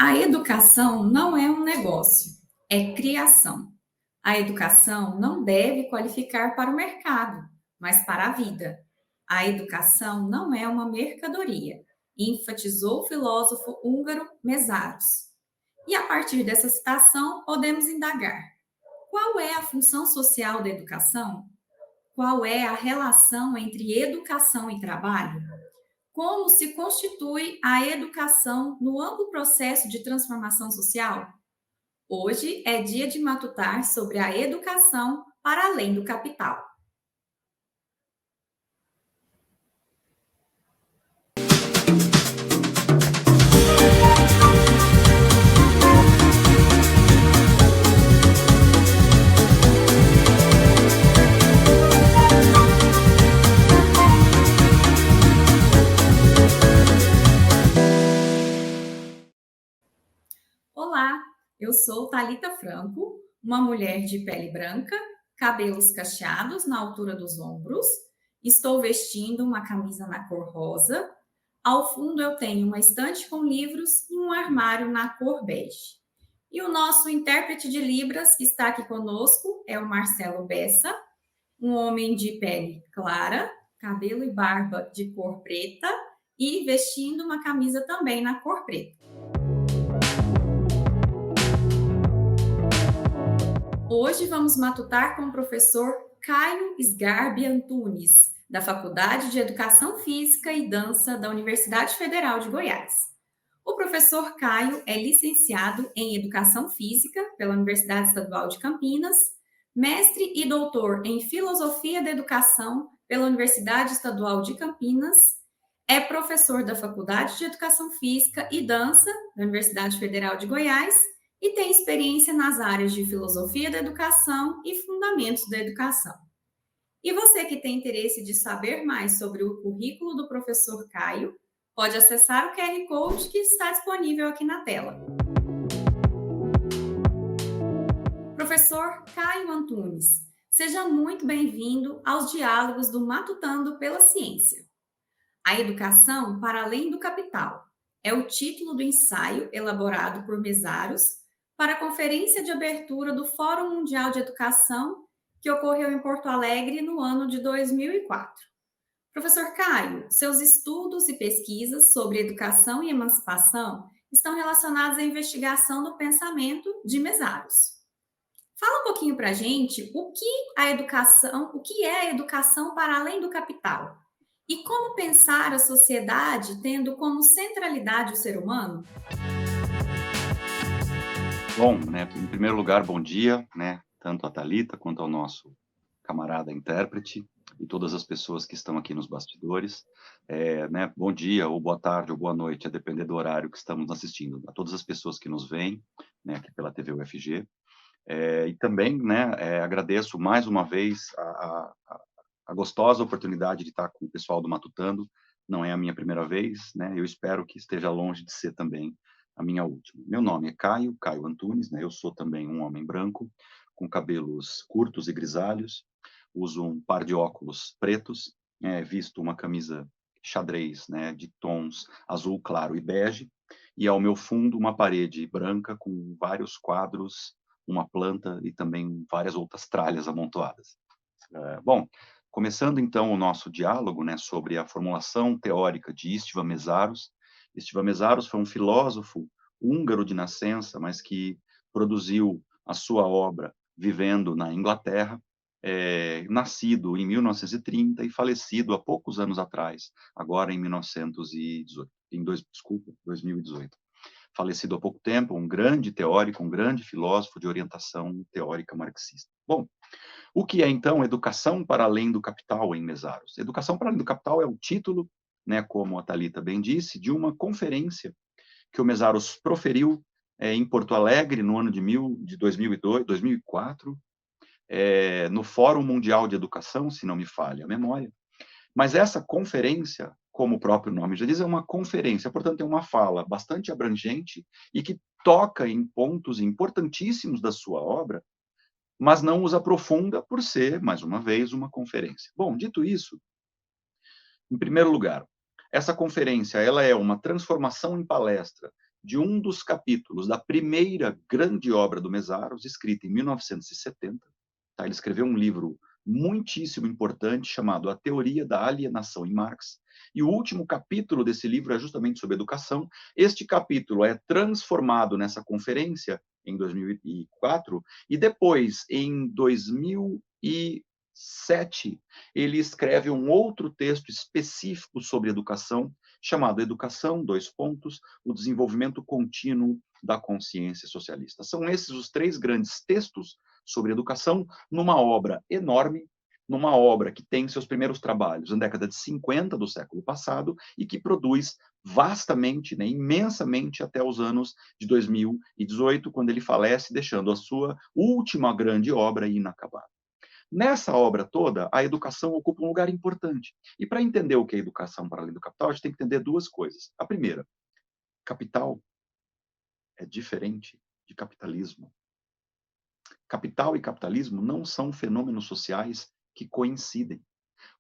A educação não é um negócio, é criação. A educação não deve qualificar para o mercado, mas para a vida. A educação não é uma mercadoria, enfatizou o filósofo húngaro Mesaros. E a partir dessa citação, podemos indagar: qual é a função social da educação? Qual é a relação entre educação e trabalho? Como se constitui a educação no amplo processo de transformação social? Hoje é dia de matutar sobre a educação para além do capital. Olá, eu sou Talita Franco, uma mulher de pele branca, cabelos cacheados na altura dos ombros. Estou vestindo uma camisa na cor rosa. Ao fundo eu tenho uma estante com livros e um armário na cor bege. E o nosso intérprete de Libras que está aqui conosco é o Marcelo Bessa, um homem de pele clara, cabelo e barba de cor preta e vestindo uma camisa também na cor preta. Hoje vamos matutar com o professor Caio Sgarbi Antunes, da Faculdade de Educação Física e Dança da Universidade Federal de Goiás. O professor Caio é licenciado em Educação Física pela Universidade Estadual de Campinas, mestre e doutor em Filosofia da Educação pela Universidade Estadual de Campinas, é professor da Faculdade de Educação Física e Dança da Universidade Federal de Goiás e tem experiência nas áreas de filosofia da educação e fundamentos da educação. E você que tem interesse de saber mais sobre o currículo do professor Caio, pode acessar o QR Code que está disponível aqui na tela. Professor Caio Antunes, seja muito bem-vindo aos diálogos do Matutando pela Ciência. A educação para além do capital é o título do ensaio elaborado por Mesaros para a conferência de abertura do Fórum Mundial de Educação, que ocorreu em Porto Alegre no ano de 2004. Professor Caio, seus estudos e pesquisas sobre educação e emancipação estão relacionados à investigação do pensamento de Mesaros. Fala um pouquinho para a gente o que é a educação para além do capital e como pensar a sociedade tendo como centralidade o ser humano? Bom, em primeiro lugar, bom dia, tanto a Thalita quanto ao nosso camarada intérprete e todas as pessoas que estão aqui nos bastidores. Bom dia, ou boa tarde, ou boa noite, a depender do horário que estamos assistindo. A todas as pessoas que nos veem, aqui pela TV UFG. E também, agradeço mais uma vez a gostosa oportunidade de estar com o pessoal do Matutando. Não é a minha primeira vez, eu espero que esteja longe de ser também a minha última. Meu nome é Caio Antunes, eu sou também um homem branco, com cabelos curtos e grisalhos, uso um par de óculos pretos, visto uma camisa xadrez, de tons azul claro e bege, e ao meu fundo uma parede branca com vários quadros, uma planta e também várias outras tralhas amontoadas. Bom, começando então o nosso diálogo, sobre a formulação teórica de István Mesaros. István Mesaros foi um filósofo húngaro de nascença, mas que produziu a sua obra vivendo na Inglaterra, nascido em 1930 e falecido há poucos anos atrás, agora em 2018. Falecido há pouco tempo, um grande teórico, um grande filósofo de orientação teórica marxista. Bom, o que é, então, educação para além do capital em Mesaros? Educação para além do capital é o título, como a Thalita bem disse, de uma conferência que o Mesaros proferiu em Porto Alegre no ano de 2004, no Fórum Mundial de Educação, se não me falha a memória. Mas essa conferência, como o próprio nome já diz, é uma conferência, portanto, é uma fala bastante abrangente e que toca em pontos importantíssimos da sua obra, mas não os aprofunda por ser, mais uma vez, uma conferência. Bom, dito isso, em primeiro lugar, essa conferência ela é uma transformação em palestra de um dos capítulos da primeira grande obra do Mesaros, escrita em 1970. Tá? Ele escreveu um livro muitíssimo importante chamado A Teoria da Alienação em Marx, e o último capítulo desse livro é justamente sobre educação. Este capítulo é transformado nessa conferência em 2004, e depois, em 2007, ele escreve um outro texto específico sobre educação, chamado Educação, dois pontos, o desenvolvimento contínuo da consciência socialista. São esses os três grandes textos sobre educação, numa obra enorme, numa obra que tem seus primeiros trabalhos na década de 50 do século passado e que produz vastamente, né, imensamente até os anos de 2018, quando ele falece, deixando a sua última grande obra inacabada. Nessa obra toda, a educação ocupa um lugar importante. E para entender o que é educação para além do capital, a gente tem que entender duas coisas. A primeira, capital é diferente de capitalismo. Capital e capitalismo não são fenômenos sociais que coincidem.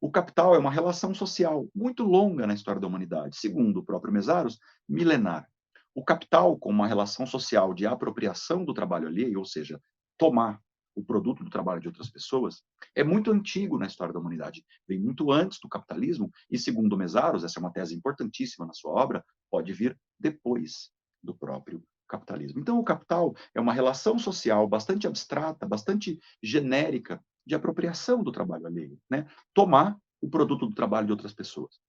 O capital é uma relação social muito longa na história da humanidade, segundo o próprio Mesaros, milenar. O capital, como uma relação social de apropriação do trabalho alheio, ou seja, tomar o produto do trabalho de outras pessoas, é muito antigo na história da humanidade. Vem muito antes do capitalismo e, segundo Mesaros, essa é uma tese importantíssima na sua obra, pode vir depois do próprio capitalismo. Então, o capital é uma relação social bastante abstrata, bastante genérica, de apropriação do trabalho alheio, né? Tomar o produto do trabalho de outras pessoas.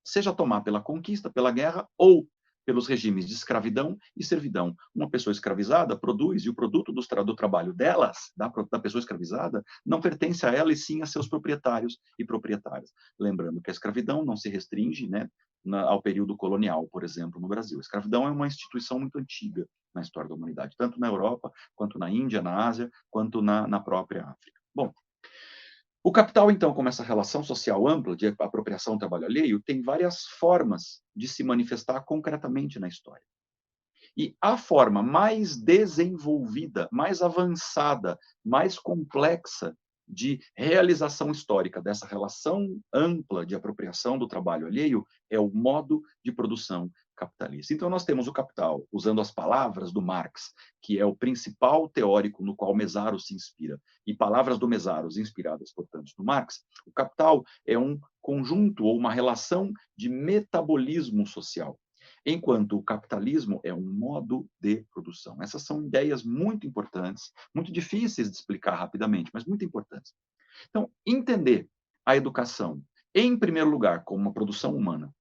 Seja tomar pela conquista, pela guerra, ou pelos regimes de escravidão e servidão. Uma pessoa escravizada produz, e o produto do trabalho delas, da pessoa escravizada, não pertence a ela e sim a seus proprietários e proprietárias. Lembrando que a escravidão não se restringe, né, ao período colonial, por exemplo, no Brasil. A escravidão é uma instituição muito antiga na história da humanidade, tanto na Europa, quanto na Índia, na Ásia, quanto na própria África. Bom, o capital, então, como essa relação social ampla de apropriação do trabalho alheio, tem várias formas de se manifestar concretamente na história. E a forma mais desenvolvida, mais avançada, mais complexa de realização histórica dessa relação ampla de apropriação do trabalho alheio é o modo de produção capitalista. Então, nós temos o capital, usando as palavras do Marx, que é o principal teórico no qual Mesaros se inspira, e palavras do Mesaros inspiradas, portanto, no Marx, o capital é um conjunto ou uma relação de metabolismo social, enquanto o capitalismo é um modo de produção. Essas são ideias muito importantes, muito difíceis de explicar rapidamente, mas muito importantes. Então, entender a educação, em primeiro lugar, como uma produção humana.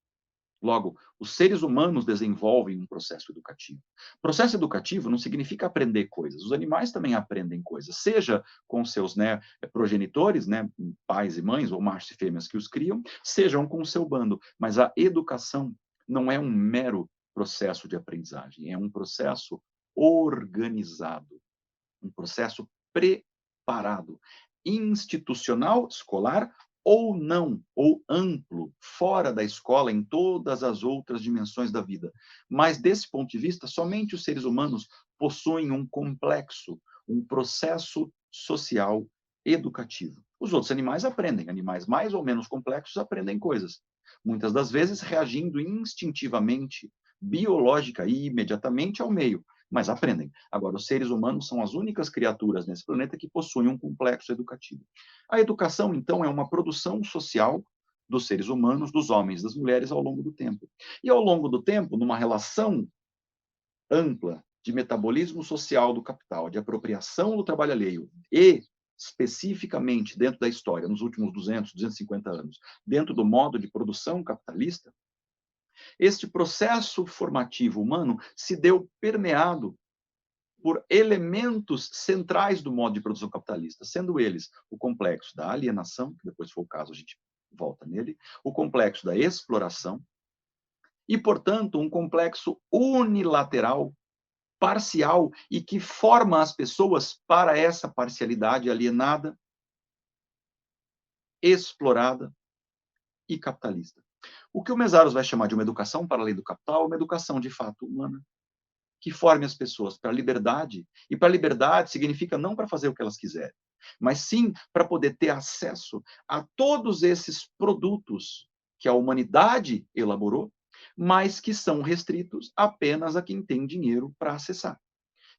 Logo, os seres humanos desenvolvem um processo educativo. Processo educativo não significa aprender coisas. Os animais também aprendem coisas, seja com seus, né, progenitores, né, pais e mães, ou machos e fêmeas que os criam, sejam com o seu bando. Mas a educação não é um mero processo de aprendizagem, é um processo organizado, um processo preparado, institucional, escolar, ou não, ou amplo, fora da escola, em todas as outras dimensões da vida. Mas, desse ponto de vista, somente os seres humanos possuem um complexo, um processo social educativo. Os outros animais aprendem, animais mais ou menos complexos aprendem coisas, muitas das vezes reagindo instintivamente, biológica e imediatamente ao meio, mas aprendem. Agora, os seres humanos são as únicas criaturas nesse planeta que possuem um complexo educativo. A educação, então, é uma produção social dos seres humanos, dos homens, das mulheres, ao longo do tempo. E, ao longo do tempo, numa relação ampla de metabolismo social do capital, de apropriação do trabalho alheio e, especificamente, dentro da história, nos últimos 200, 250 anos, dentro do modo de produção capitalista, este processo formativo humano se deu permeado por elementos centrais do modo de produção capitalista, sendo eles o complexo da alienação, que depois for o caso, a gente volta nele, o complexo da exploração, e, portanto, um complexo unilateral, parcial, e que forma as pessoas para essa parcialidade alienada, explorada e capitalista. O que o Mesaros vai chamar de uma educação para além do capital é uma educação, de fato, humana, que forme as pessoas para a liberdade, e para a liberdade significa não para fazer o que elas quiserem, mas sim para poder ter acesso a todos esses produtos que a humanidade elaborou, mas que são restritos apenas a quem tem dinheiro para acessar.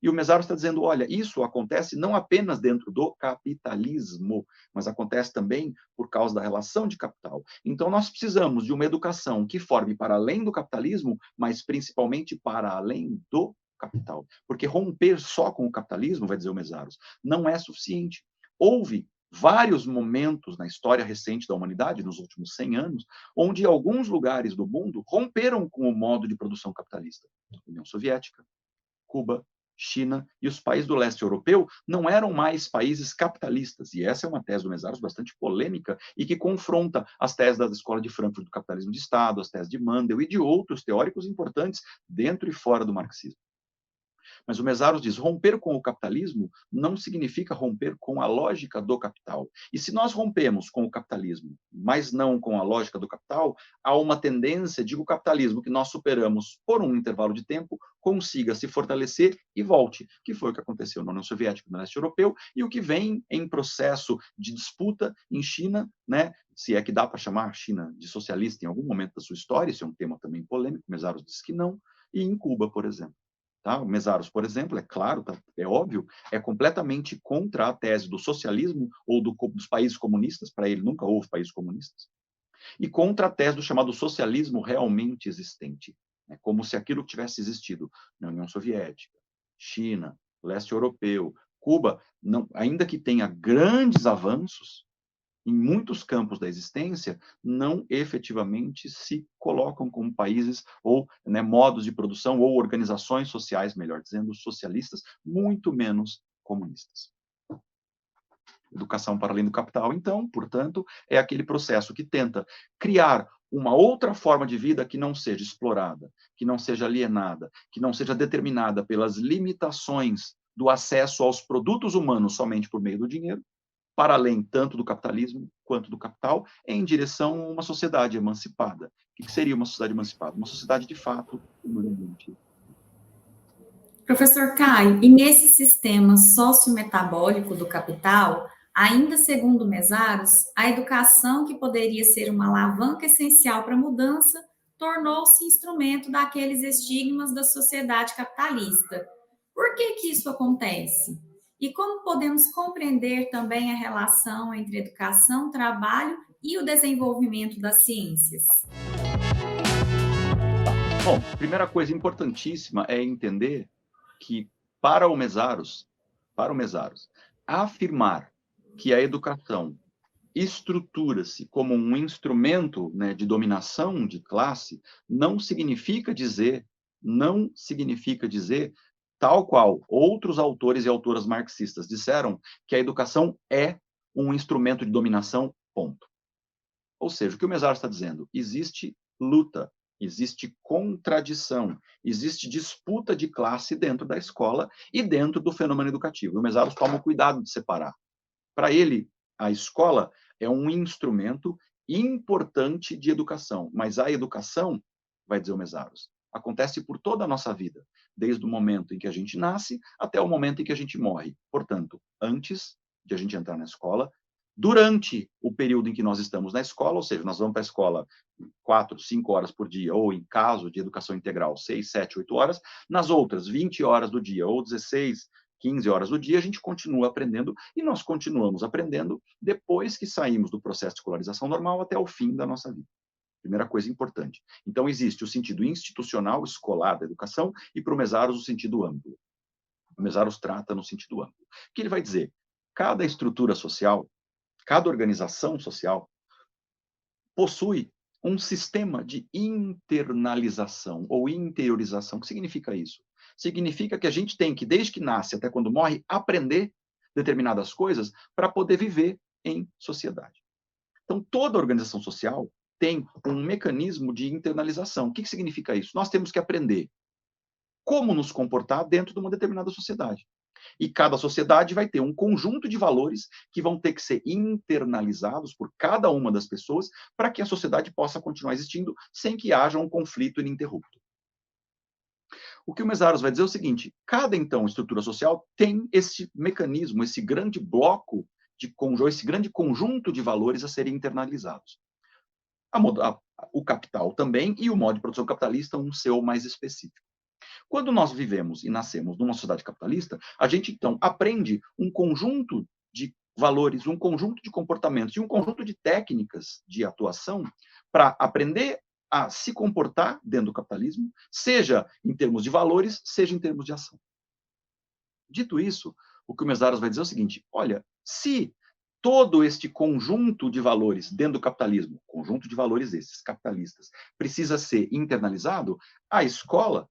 E o Mesaros está dizendo, olha, isso acontece não apenas dentro do capitalismo, mas acontece também por causa da relação de capital. Então, nós precisamos de uma educação que forme para além do capitalismo, mas principalmente para além do capital. Porque romper só com o capitalismo, vai dizer o Mesaros, não é suficiente. Houve vários momentos na história recente da humanidade, nos últimos 100 anos, onde alguns lugares do mundo romperam com o modo de produção capitalista. União Soviética, Cuba, China e os países do leste europeu não eram mais países capitalistas. E essa é uma tese do Mesaros bastante polêmica e que confronta as teses da Escola de Frankfurt do capitalismo de Estado, as teses de Mandel e de outros teóricos importantes dentro e fora do marxismo. Mas o Mesaros diz, romper com o capitalismo não significa romper com a lógica do capital. E se nós rompemos com o capitalismo, mas não com a lógica do capital, há uma tendência de que o capitalismo que nós superamos por um intervalo de tempo consiga se fortalecer e volte, que foi o que aconteceu na União Soviética e no leste europeu, e o que vem em processo de disputa em China, né? Se é que dá para chamar a China de socialista em algum momento da sua história, isso é um tema também polêmico, Mesaros diz que não, e em Cuba, por exemplo. Tá? O Mesaros, por exemplo, é claro, tá, é óbvio, é completamente contra a tese do socialismo ou dos países comunistas, para ele nunca houve países comunistas, e contra a tese do chamado socialismo realmente existente, né? Como se aquilo tivesse existido na União Soviética, China, leste europeu, Cuba, não, ainda que tenha grandes avanços, em muitos campos da existência, não efetivamente se colocam como países ou, né, modos de produção ou organizações sociais, melhor dizendo, socialistas, muito menos comunistas. Educação para além do capital, então, portanto, é aquele processo que tenta criar uma outra forma de vida que não seja explorada, que não seja alienada, que não seja determinada pelas limitações do acesso aos produtos humanos somente por meio do dinheiro, para além tanto do capitalismo quanto do capital, em direção a uma sociedade emancipada. O que seria uma sociedade emancipada? Uma sociedade, de fato, humanamente. Professor Caio, e nesse sistema sociometabólico do capital, ainda segundo Mesaros, a educação que poderia ser uma alavanca essencial para a mudança tornou-se instrumento daqueles estigmas da sociedade capitalista. Por que que isso acontece? E como podemos compreender também a relação entre educação, trabalho e o desenvolvimento das ciências? Bom, primeira coisa importantíssima é entender que, para o Mesaros, afirmar que a educação estrutura-se como um instrumento, né, de dominação de classe, não significa dizer, tal qual outros autores e autoras marxistas disseram, que a educação é um instrumento de dominação, ponto. Ou seja, o que o Mesaros está dizendo? Existe luta, existe contradição, existe disputa de classe dentro da escola e dentro do fenômeno educativo. O Mesaros toma o cuidado de separar. Para ele, a escola é um instrumento importante de educação, mas a educação, vai dizer o Mesaros, acontece por toda a nossa vida, desde o momento em que a gente nasce até o momento em que a gente morre. Portanto, antes de a gente entrar na escola, durante o período em que nós estamos na escola, ou seja, nós vamos para a escola 4, 5 horas por dia, ou em caso de educação integral, 6, 7, 8 horas, nas outras 20 horas do dia, ou 16, 15 horas do dia, a gente continua aprendendo, e nós continuamos aprendendo depois que saímos do processo de escolarização normal até o fim da nossa vida. Primeira coisa importante. Então, existe o sentido institucional, escolar da educação, e para o Mesaros o sentido amplo. O Mesaros trata no sentido amplo. O que ele vai dizer? Cada estrutura social, cada organização social possui um sistema de internalização ou interiorização. O que significa isso? Significa que a gente tem que, desde que nasce até quando morre, aprender determinadas coisas para poder viver em sociedade. Então, toda organização social tem um mecanismo de internalização. O que significa isso? Nós temos que aprender como nos comportar dentro de uma determinada sociedade. E cada sociedade vai ter um conjunto de valores que vão ter que ser internalizados por cada uma das pessoas para que a sociedade possa continuar existindo sem que haja um conflito ininterrupto. O que o Mesaros vai dizer é o seguinte: cada, então, estrutura social tem esse mecanismo, esse grande bloco de conjunto, esse grande conjunto de valores a serem internalizados. o capital também, e o modo de produção capitalista um seu mais específico. Quando nós vivemos e nascemos numa sociedade capitalista, a gente, então, aprende um conjunto de valores, um conjunto de comportamentos e um conjunto de técnicas de atuação para aprender a se comportar dentro do capitalismo, seja em termos de valores, seja em termos de ação. Dito isso, o que o Mesaros vai dizer é o seguinte: olha, se todo este conjunto de valores dentro do capitalismo, conjunto de valores esses capitalistas, precisa ser internalizado, a escola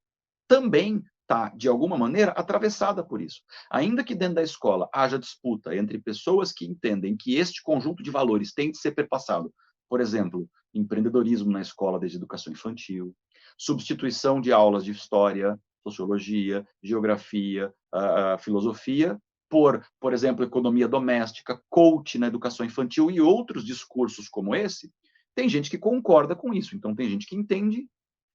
também está, de alguma maneira, atravessada por isso. Ainda que dentro da escola haja disputa entre pessoas que entendem que este conjunto de valores tem de ser perpassado, por exemplo, empreendedorismo na escola desde educação infantil, substituição de aulas de história, sociologia, geografia, filosofia, por exemplo, economia doméstica, coach na educação infantil e outros discursos como esse, tem gente que concorda com isso. Então, tem gente que entende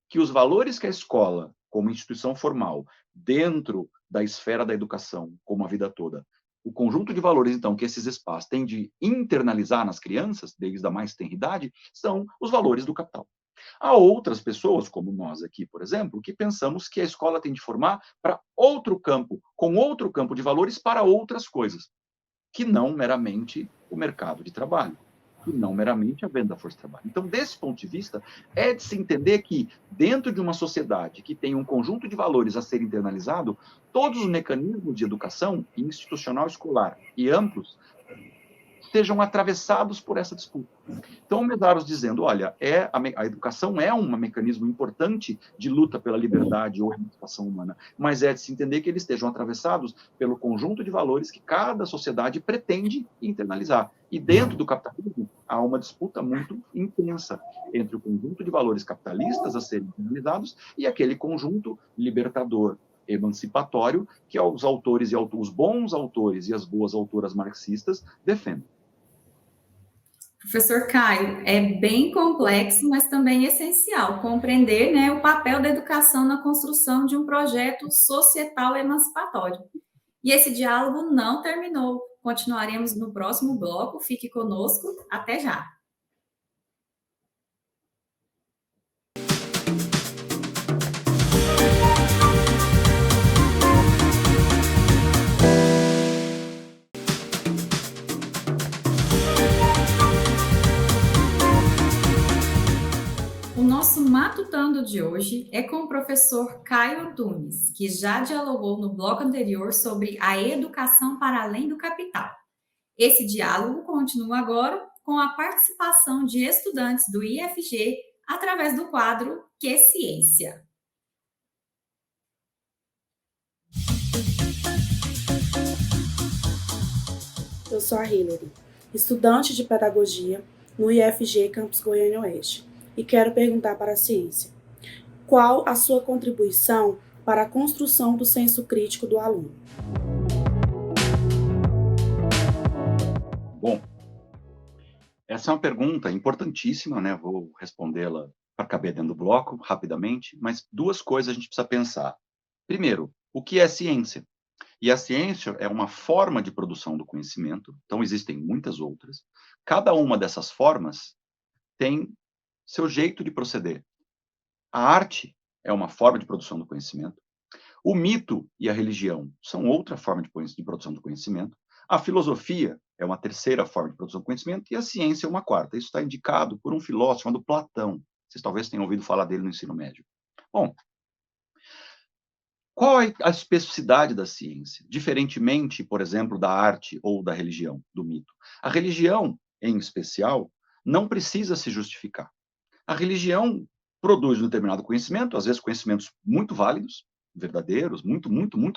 que os valores que a escola, como instituição formal, dentro da esfera da educação, como a vida toda, o conjunto de valores, então, que esses espaços têm de internalizar nas crianças, desde a mais tenra idade, são os valores do capital. Há outras pessoas, como nós aqui, por exemplo, que pensamos que a escola tem de formar para outro campo, com outro campo de valores para outras coisas, que não meramente o mercado de trabalho, e não meramente a venda da força de trabalho. Então, desse ponto de vista, é de se entender que, dentro de uma sociedade que tem um conjunto de valores a ser internalizado, todos os mecanismos de educação institucional escolar e amplos sejam atravessados por essa disputa. Então, o Medeiros dizendo, olha, a educação é um mecanismo importante de luta pela liberdade ou emancipação humana, mas é de se entender que eles estejam atravessados pelo conjunto de valores que cada sociedade pretende internalizar. E dentro do capitalismo, há uma disputa muito intensa entre o conjunto de valores capitalistas a serem internalizados e aquele conjunto libertador, emancipatório, que os autores e os bons autores e as boas autoras marxistas defendem. Professor Caio, é bem complexo, mas também essencial compreender, né, o papel da educação na construção de um projeto societal emancipatório. E esse diálogo não terminou. Continuaremos no próximo bloco. Fique conosco. Até já. O nosso Matutando de hoje é com o professor Caio Antunes, que já dialogou no bloco anterior sobre a educação para além do capital. Esse diálogo continua agora com a participação de estudantes do IFG através do quadro Que Ciência? Eu sou a Hilary, estudante de Pedagogia no IFG Campus Goiânia Oeste, e quero perguntar para a ciência: qual a sua contribuição para a construção do senso crítico do aluno? Bom, essa é uma pergunta importantíssima, né? Vou respondê-la para caber dentro do bloco, rapidamente, mas duas coisas a gente precisa pensar. Primeiro, o que é ciência? E a ciência é uma forma de produção do conhecimento, então existem muitas outras. Cada uma dessas formas tem seu jeito de proceder. A arte é uma forma de produção do conhecimento. O mito e a religião são outra forma de produção do conhecimento. A filosofia é uma terceira forma de produção do conhecimento e a ciência é uma quarta. Isso está indicado por um filósofo chamado Platão. Vocês talvez tenham ouvido falar dele no ensino médio. Bom, qual é a especificidade da ciência? Diferentemente, por exemplo, da arte ou da religião, do mito. A religião, em especial, não precisa se justificar. A religião produz um determinado conhecimento, às vezes conhecimentos muito válidos, verdadeiros, muito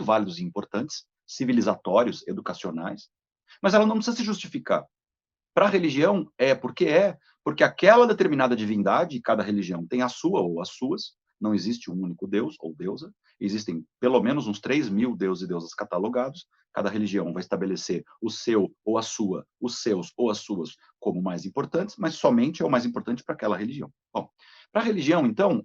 válidos e importantes, civilizatórios, educacionais, mas ela não precisa se justificar. Para a religião, porque aquela determinada divindade, cada religião tem a sua ou as suas, não existe um único Deus ou deusa, existem pelo menos uns 3.000 deuses e deusas catalogados, cada religião vai estabelecer o seu ou a sua, os seus ou as suas como mais importantes, mas somente é o mais importante para aquela religião. Bom, para a religião, então,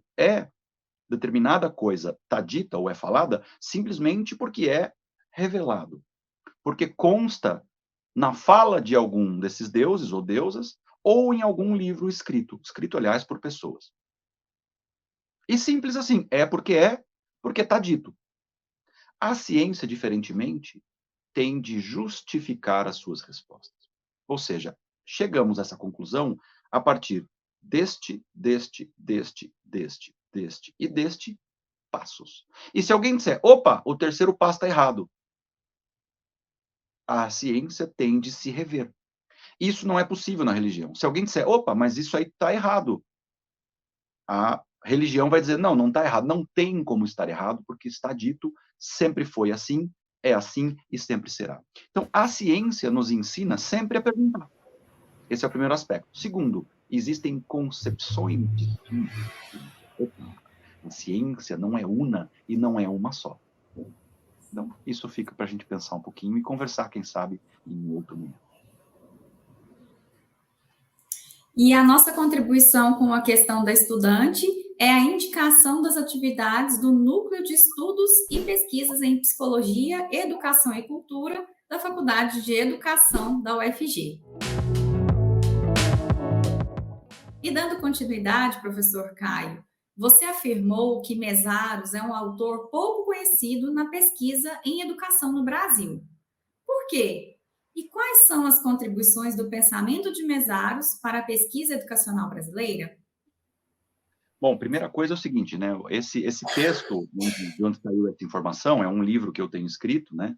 determinada coisa está dita ou é falada simplesmente porque é revelado, porque consta na fala de algum desses deuses ou deusas ou em algum livro escrito, aliás, por pessoas. E simples assim, é, porque está dito. A ciência, diferentemente, tem de justificar as suas respostas. Ou seja, chegamos a essa conclusão a partir deste e deste passos. E se alguém disser, opa, o terceiro passo está errado, a ciência tem de se rever. Isso não é possível na religião. Se alguém disser, opa, mas isso aí está errado, a religião vai dizer, não está errado, não tem como estar errado, porque está dito, sempre foi assim, é assim e sempre será. Então, a ciência nos ensina sempre a perguntar. Esse é o primeiro aspecto. Segundo, existem concepções distintas. A ciência não é una e não é uma só. Então, isso fica para a gente pensar um pouquinho e conversar, quem sabe, em outro momento. E a nossa contribuição com a questão da estudante é a indicação das atividades do Núcleo de Estudos e Pesquisas em Psicologia, Educação e Cultura da Faculdade de Educação da UFG. E dando continuidade, professor Caio, você afirmou que Mesaros é um autor pouco conhecido na pesquisa em educação no Brasil. Por quê? E quais são as contribuições do pensamento de Mesaros para a pesquisa educacional brasileira? Bom, primeira coisa é o seguinte, né? Esse texto, de onde saiu essa informação, é um livro que eu tenho escrito, né?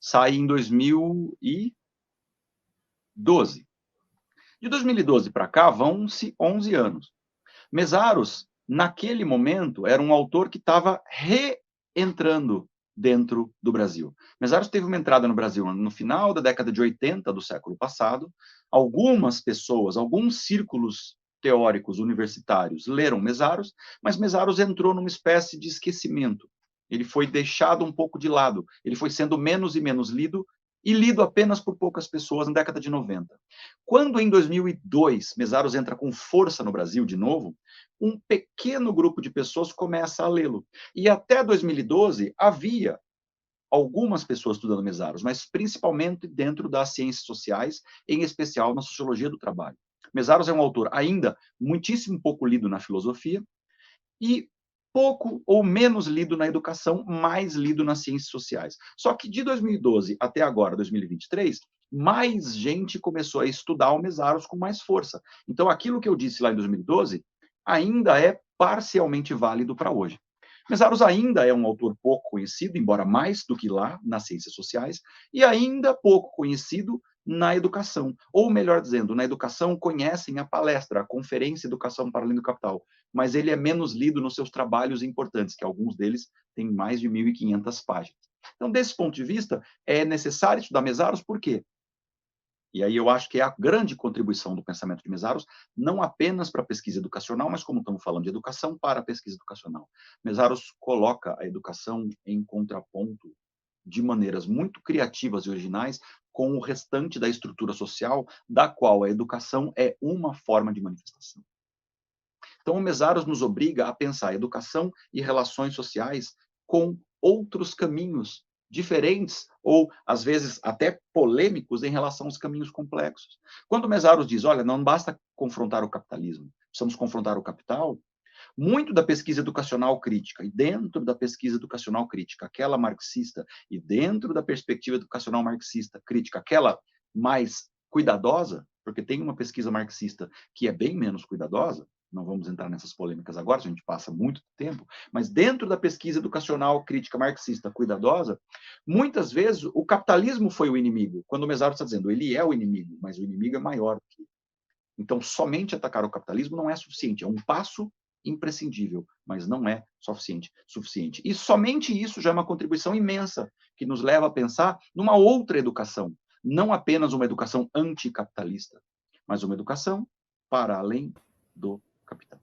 Sai em 2012. De 2012 para cá, vão-se 11 anos. Mesaros, naquele momento, era um autor que estava reentrando dentro do Brasil. Mesaros teve uma entrada no Brasil no final da década de 80 do século passado. Algumas pessoas, alguns círculos teóricos universitários leram Mesaros, mas Mesaros entrou numa espécie de esquecimento. Ele foi deixado um pouco de lado, ele foi sendo menos e menos lido, e lido apenas por poucas pessoas na década de 90. Quando, em 2002, Mesaros entra com força no Brasil de novo, um pequeno grupo de pessoas começa a lê-lo. E até 2012, havia algumas pessoas estudando Mesaros, mas principalmente dentro das ciências sociais, em especial na sociologia do trabalho. Mesaros é um autor ainda muitíssimo pouco lido na filosofia e pouco ou menos lido na educação, mais lido nas ciências sociais. Só que de 2012 até agora, 2023, mais gente começou a estudar o Mesaros com mais força. Então, aquilo que eu disse lá em 2012 ainda é parcialmente válido para hoje. Mesaros ainda é um autor pouco conhecido, embora mais do que lá nas ciências sociais, e ainda pouco conhecido na educação. Ou, melhor dizendo, na educação conhecem a palestra, a Conferência Educação para Além do Capital, mas ele é menos lido nos seus trabalhos importantes, que alguns deles têm mais de 1.500 páginas. Então, desse ponto de vista, é necessário estudar Mesaros, por quê? E aí eu acho que é a grande contribuição do pensamento de Mesaros, não apenas para a pesquisa educacional, mas como estamos falando de educação, para a pesquisa educacional. Mesaros coloca a educação em contraponto de maneiras muito criativas e originais com o restante da estrutura social, da qual a educação é uma forma de manifestação. Então, o Mesaros nos obriga a pensar educação e relações sociais com outros caminhos diferentes ou, às vezes, até polêmicos em relação aos caminhos complexos. Quando o Mesaros diz, olha, não basta confrontar o capitalismo, precisamos confrontar o capital, muito da pesquisa educacional crítica, e dentro da pesquisa educacional crítica, aquela marxista, e dentro da perspectiva educacional marxista crítica, aquela mais cuidadosa, porque tem uma pesquisa marxista que é bem menos cuidadosa, não vamos entrar nessas polêmicas agora, a gente passa muito tempo, mas dentro da pesquisa educacional crítica marxista cuidadosa, muitas vezes o capitalismo foi o inimigo, quando o Mesaros está dizendo, ele é o inimigo, mas o inimigo é maior do que ele. Então, somente atacar o capitalismo não é suficiente, é um passo imprescindível, mas não é suficiente. E somente isso já é uma contribuição imensa, que nos leva a pensar numa outra educação, não apenas uma educação anticapitalista, mas uma educação para além do capital.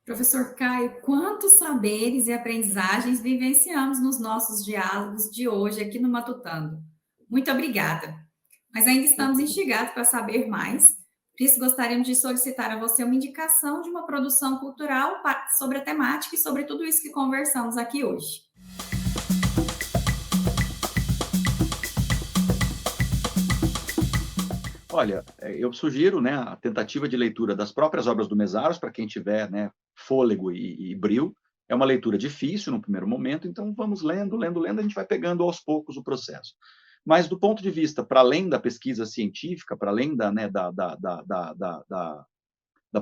Professor Caio, quantos saberes e aprendizagens vivenciamos nos nossos diálogos de hoje aqui no Matutando. Muito obrigada. Mas ainda estamos instigados para saber mais. Por isso, gostaríamos de solicitar a você uma indicação de uma produção cultural sobre a temática e sobre tudo isso que conversamos aqui hoje. Olha, eu sugiro, né, a tentativa de leitura das próprias obras do Mesaros, para quem tiver, né, fôlego e brio. É uma leitura difícil no primeiro momento, então vamos lendo, lendo, lendo, a gente vai pegando aos poucos o processo. Mas do ponto de vista, para além da pesquisa científica, para além da, né, da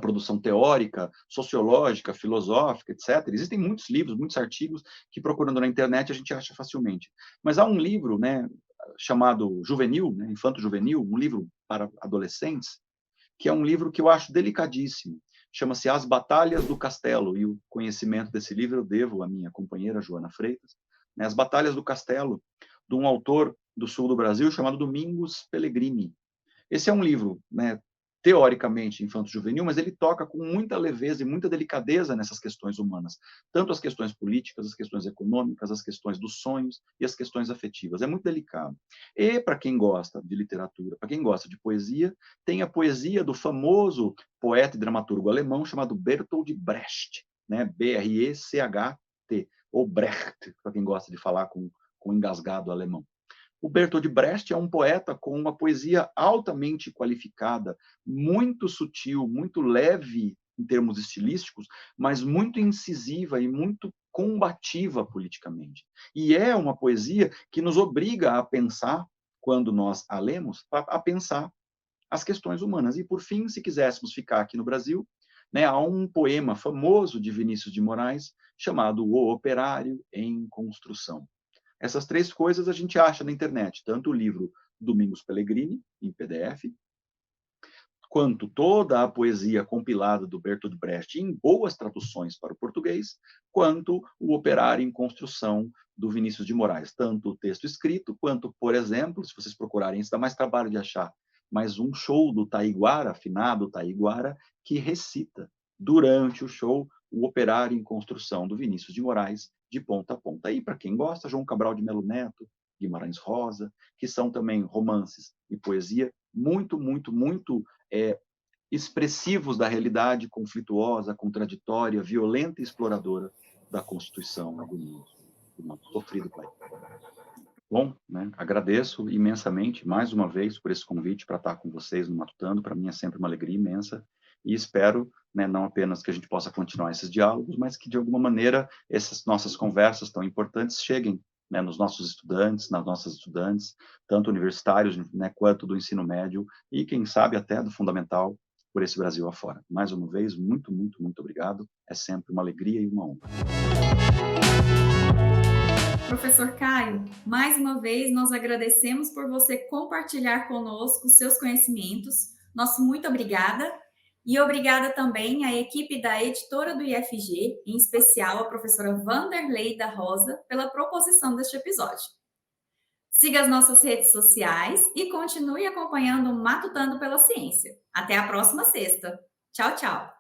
produção teórica, sociológica, filosófica, etc. Existem muitos livros, muitos artigos que, procurando na internet, a gente acha facilmente. Mas há um livro, né, chamado Juvenil, né, Infanto Juvenil, um livro para adolescentes, que é um livro que eu acho delicadíssimo. Chama-se As Batalhas do Castelo, e o conhecimento desse livro eu devo à minha companheira Joana Freitas. Né, As Batalhas do Castelo, de um autor do sul do Brasil chamado Domingos Pellegrini. Esse é um livro, né, teoricamente infanto-juvenil, mas ele toca com muita leveza e muita delicadeza nessas questões humanas, tanto as questões políticas, as questões econômicas, as questões dos sonhos e as questões afetivas. É muito delicado. E para quem gosta de literatura, para quem gosta de poesia, tem a poesia do famoso poeta e dramaturgo alemão chamado Bertolt Brecht, né? B-R-E-C-H-T, ou Brecht, para quem gosta de falar com engasgado alemão. O Bertolt Brecht é um poeta com uma poesia altamente qualificada, muito sutil, muito leve em termos estilísticos, mas muito incisiva e muito combativa politicamente. E é uma poesia que nos obriga a pensar, quando nós a lemos, a pensar as questões humanas. E, por fim, se quiséssemos ficar aqui no Brasil, né, há um poema famoso de Vinícius de Moraes chamado O Operário em Construção. Essas três coisas a gente acha na internet, tanto o livro Domingos Pellegrini, em PDF, quanto toda a poesia compilada do Bertolt Brecht em boas traduções para o português, quanto o Operário em Construção do Vinícius de Moraes, tanto o texto escrito, quanto, por exemplo, se vocês procurarem, isso dá mais trabalho de achar, mas um show do Taiguara, afinado Taiguara, que recita durante o show o Operário em Construção do Vinícius de Moraes, de ponta a ponta. E para quem gosta, João Cabral de Melo Neto, Guimarães Rosa, que são também romances e poesia muito, muito, muito expressivos da realidade conflituosa, contraditória, violenta e exploradora da Constituição do nosso sofrido país. Bom, né, agradeço imensamente, mais uma vez, por esse convite para estar com vocês no Matutando. Para mim é sempre uma alegria imensa e espero, né, não apenas que a gente possa continuar esses diálogos, mas que, de alguma maneira, essas nossas conversas tão importantes cheguem, né, nos nossos estudantes, nas nossas estudantes, tanto universitários, né, quanto do ensino médio e, quem sabe, até do fundamental, por esse Brasil afora. Mais uma vez, muito, muito, muito obrigado. É sempre uma alegria e uma honra. Professor Caio, mais uma vez nós agradecemos por você compartilhar conosco os seus conhecimentos. Nosso muito obrigada. E obrigada também à equipe da editora do IFG, em especial a professora Vanderlei da Rosa, pela proposição deste episódio. Siga as nossas redes sociais e continue acompanhando o Matutando pela Ciência. Até a próxima sexta. Tchau, tchau!